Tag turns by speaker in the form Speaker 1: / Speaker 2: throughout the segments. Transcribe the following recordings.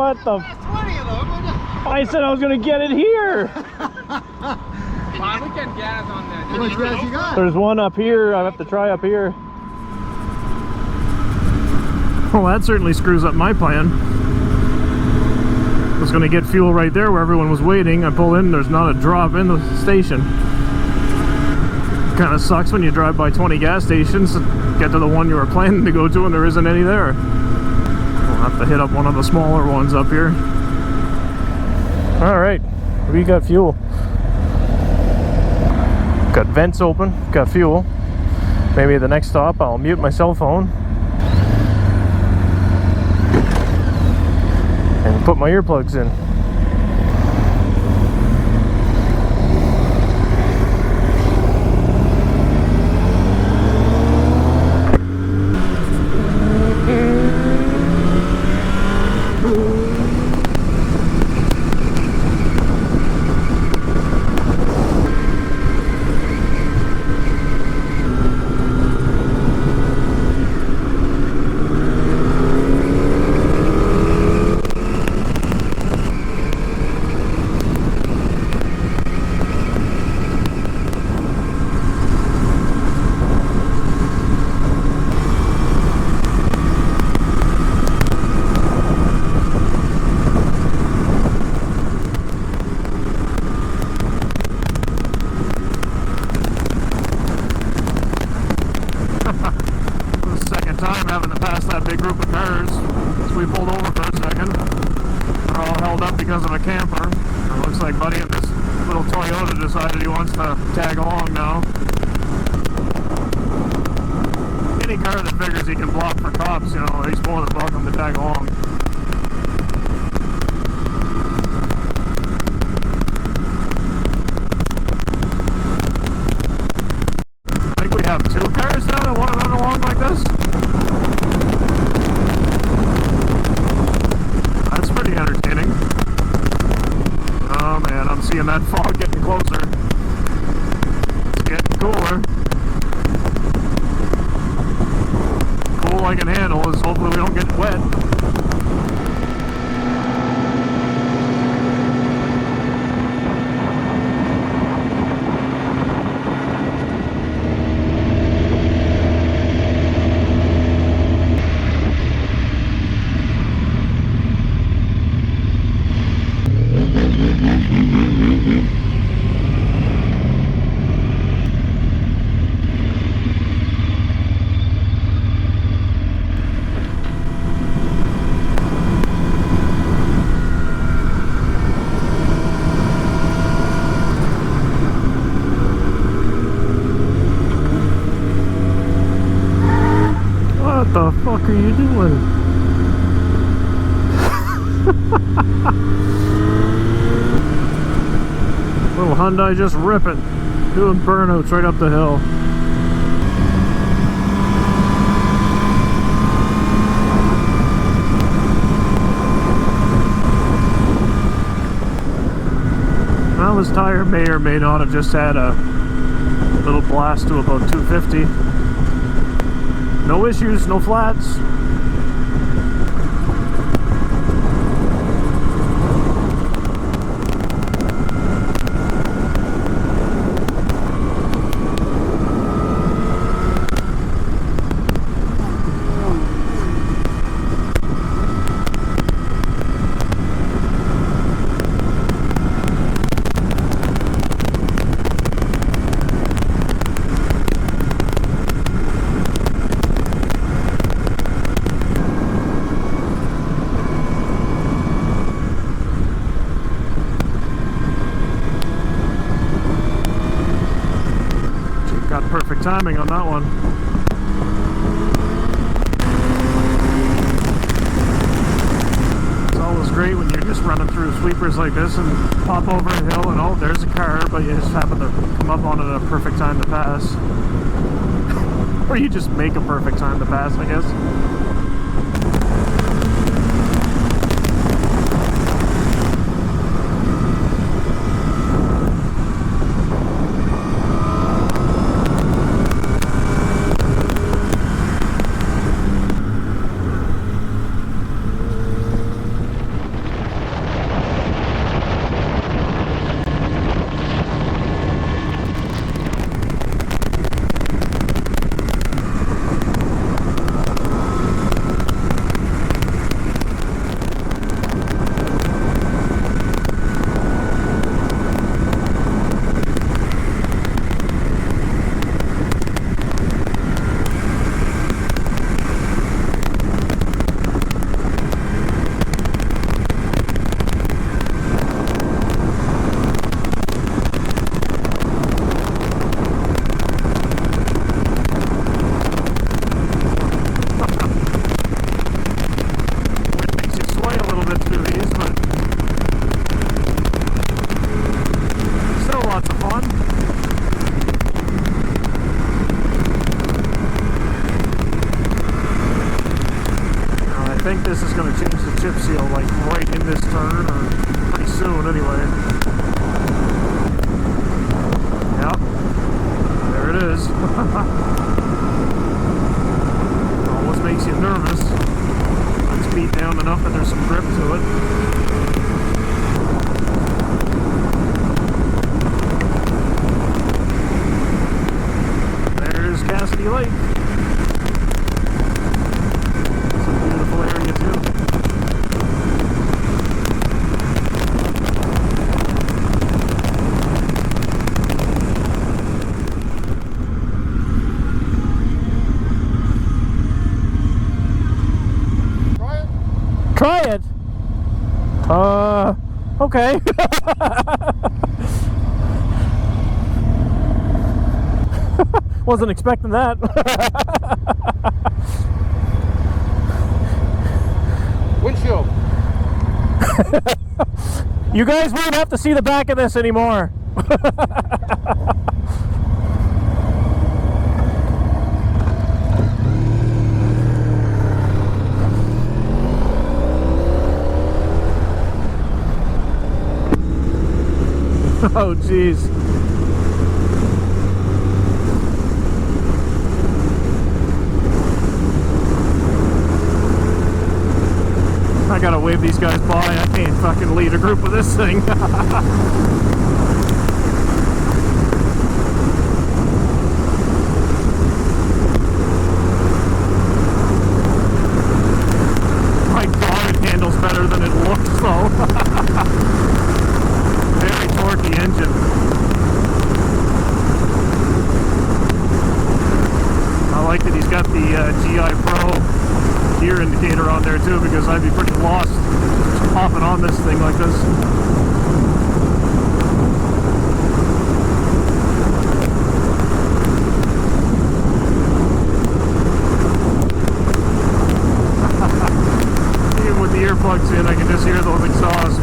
Speaker 1: What the? I said I was gonna get it here.
Speaker 2: Fine, we can gas on that.
Speaker 3: How much gas you got?
Speaker 1: There's one up here. I have to try up here. Well, that certainly screws up my plan. I was gonna get fuel right there where everyone was waiting. I pull in, there's not a drop in the station. Kind of sucks when you drive by 20 gas stations, get to the one you were planning to go to, and there isn't any there. We'll have to hit up one of the smaller ones up here. All right, we got fuel. Got vents open, got fuel. Maybe at the next stop I'll mute my cell phone and put my earplugs in. Because of a camper. It looks like Buddy in this little Toyota decided he wants to tag along now. Any car that figures he can block for cops, you know, he's more than welcome to tag along. I think we have 2 cars now that want to run along like this. That's pretty entertaining. Oh man, I'm seeing that fog getting closer. It's getting cooler. Cool I can handle is hopefully we don't get wet. What the fuck are you doing? Little Hyundai just ripping, doing burnouts right up the hill. Well, this tire may or may not have just had a little blast to about 250. No issues, no flats. Perfect timing on that one. It's always great when you're just running through sweepers like this and pop over a hill and oh, there's a car, but you just happen to come up on it at a perfect time to pass. Or you just make a perfect time to pass, I guess. this is going to change the chip seal, like right in this turn, or pretty soon anyway. Yep. There it is. Always makes you nervous. It's beat down enough that there's some grip to it. Cassidy Lake. It's a beautiful area too. Try it? Okay. Wasn't expecting that.
Speaker 2: Windshield.
Speaker 1: You guys won't have to see the back of this anymore. Oh, jeez. I gotta wave these guys by. I can't fucking lead a group with this thing. My God, it handles better than it looks though. Very torquey engine. I like that he's got the GI Pro gear indicator on there too, because I'd be pretty lost just hopping on this thing like this. Even with the earplugs in, I can just hear those exhausts.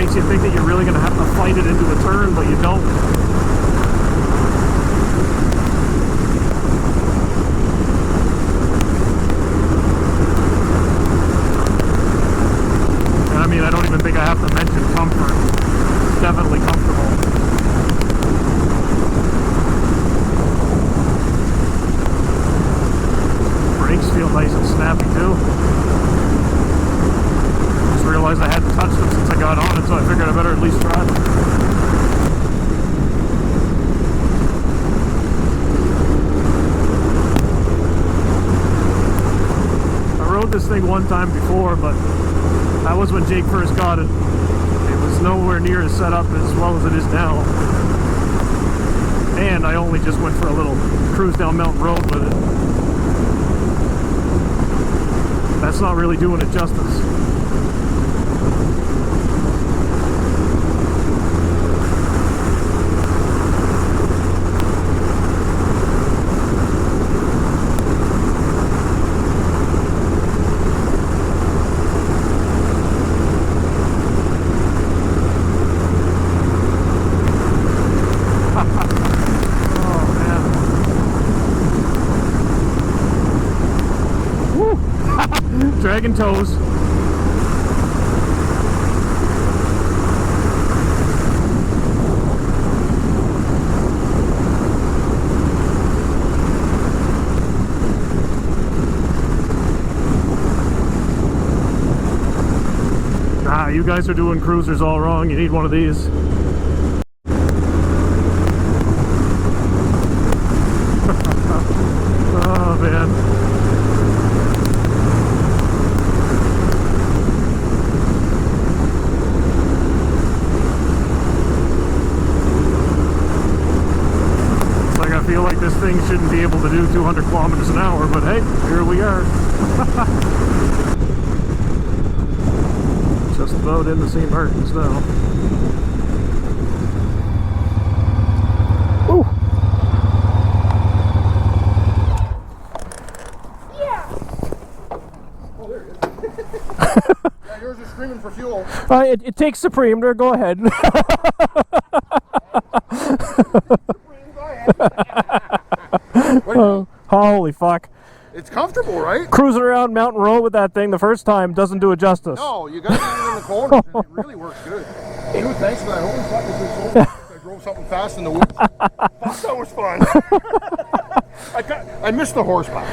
Speaker 1: You think that you're really going to have to fight it into a turn, but you don't. I mean, I don't even think I have to mention comfort. It's definitely comfortable. Brakes feel nice and snappy too. Realized I hadn't touched them since I got on it, so I figured I better at least try them. I rode this thing one time before, but that was when Jake first got it. It was nowhere near as set up as well as it is now. And I only just went for a little cruise down Mountain Road with it. That's not really doing it justice. Dragging toes. Nah, you guys are doing cruisers all wrong. You need one of these. Oh man. I feel like this thing shouldn't be able to do 200 kilometers an hour, but hey, here we are. Just about in the St. Martins now.
Speaker 3: Oh, there it is. Yeah, yours is screaming for fuel.
Speaker 1: It takes Supreme there, go ahead. Holy fuck.
Speaker 3: It's comfortable, right?
Speaker 1: Cruising around Mountain Road with that thing the first time doesn't do it justice.
Speaker 3: No, you gotta get it in the corners and it really works good. Dude, thanks for that home fucking I drove something fast in the woods. Fuck, that was fun. I missed the horsepower.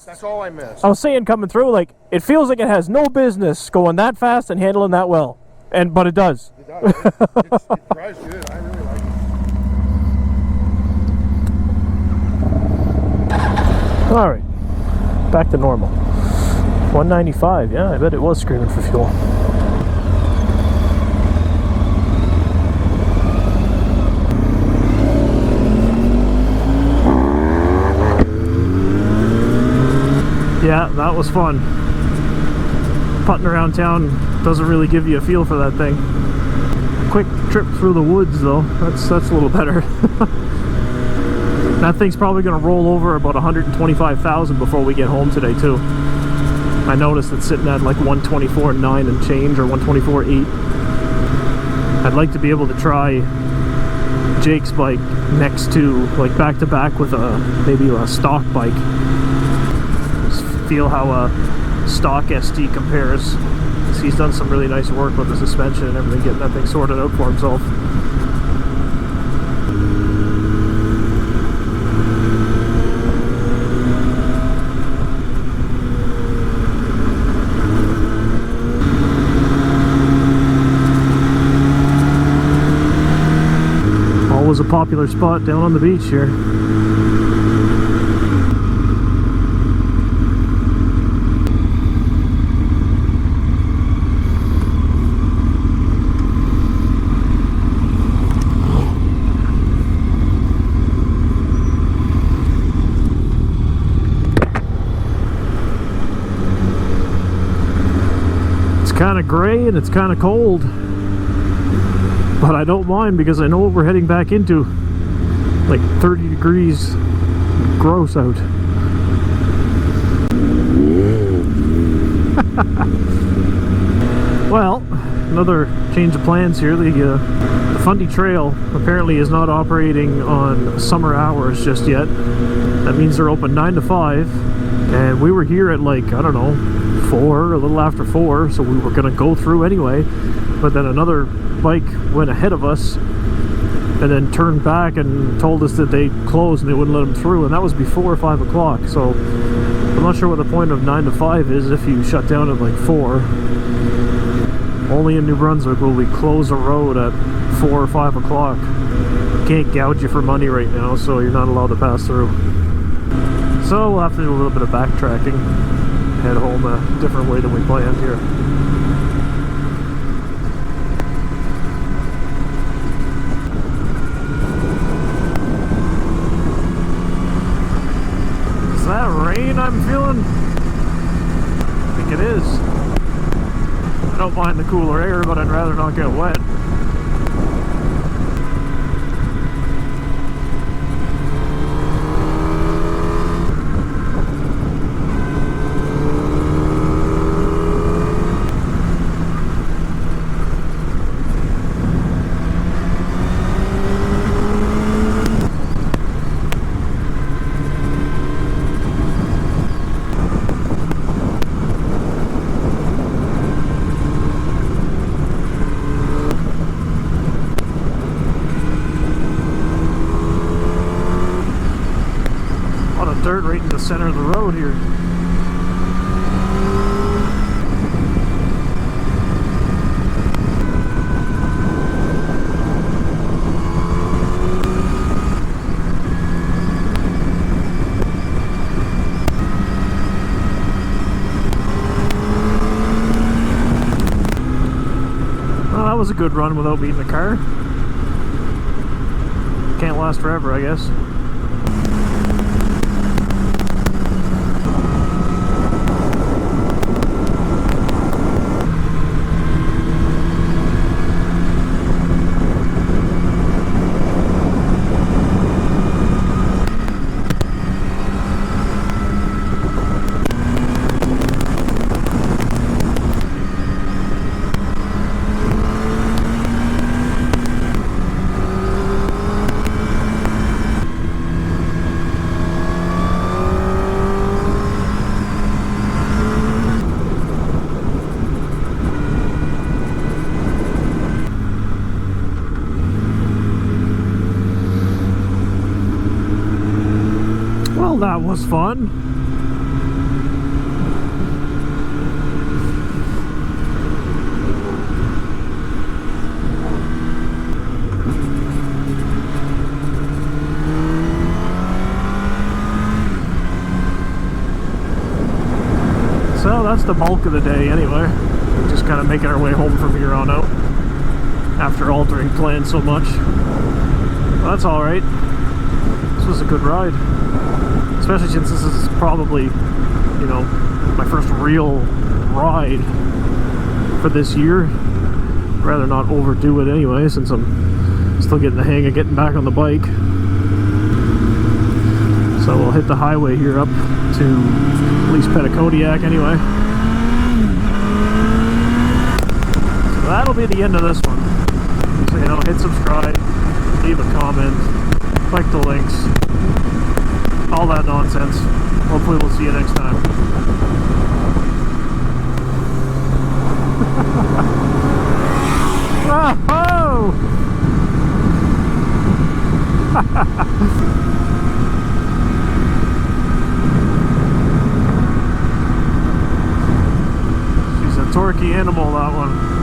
Speaker 1: That's
Speaker 3: all I missed.
Speaker 1: I was saying coming through, like, it feels like it has no business going that fast and handling that well. But it does.
Speaker 3: It does. It drives good. I really like it.
Speaker 1: All right, back to normal. 195, yeah, I bet it was screaming for fuel. Yeah, that was fun. Putting around town doesn't really give you a feel for that thing. Quick trip through the woods though, that's a little better. That thing's probably going to roll over about 125,000 before we get home today too. I noticed it's sitting at like 124.9 and change, or 124.8. I'd like to be able to try Jake's bike next to, like, back to back with maybe a stock bike. Just feel how a stock ST compares. He's done some really nice work with the suspension and everything, getting that thing sorted out for himself. Always a popular spot down on the beach here. It's kind of gray and it's kind of cold, but I don't mind because I know what we're heading back into. Like 30 degrees gross out. Well, another change of plans here. The Fundy Trail apparently is not operating on summer hours just yet. That means they're open 9 to 5, and we were here at, like, I don't know, 4, a little after 4, so we were gonna go through anyway, but then another bike went ahead of us and then turned back and told us that they closed and they wouldn't let them through, and that was before 5 o'clock. So I'm not sure what the point of 9 to 5 is if you shut down at like 4. Only in New Brunswick will we close a road at 4 or 5 o'clock. Can't gouge you for money right now, so you're not allowed to pass through. So we'll have to do a little bit of backtracking, head home a different way than we planned here. Is that rain I'm feeling? I think it is. I don't mind the cooler air, but I'd rather not get wet. Dirt right in the center of the road here. Well, that was a good run without beating the car. Can't last forever, I guess. That was fun. So that's the bulk of the day anyway. Just kind of making our way home from here on out after altering plans so much. Well, that's alright. This was a good ride. Especially since this is probably, you know, my first real ride for this year. I'd rather not overdo it anyway, since I'm still getting the hang of getting back on the bike. So we'll hit the highway here up to at least Petacodiac anyway. So that'll be the end of this one. So, you know, hit subscribe, leave a comment, click the links, all that nonsense. Hopefully we'll see you next time. Oh! She's a torquey animal, that one.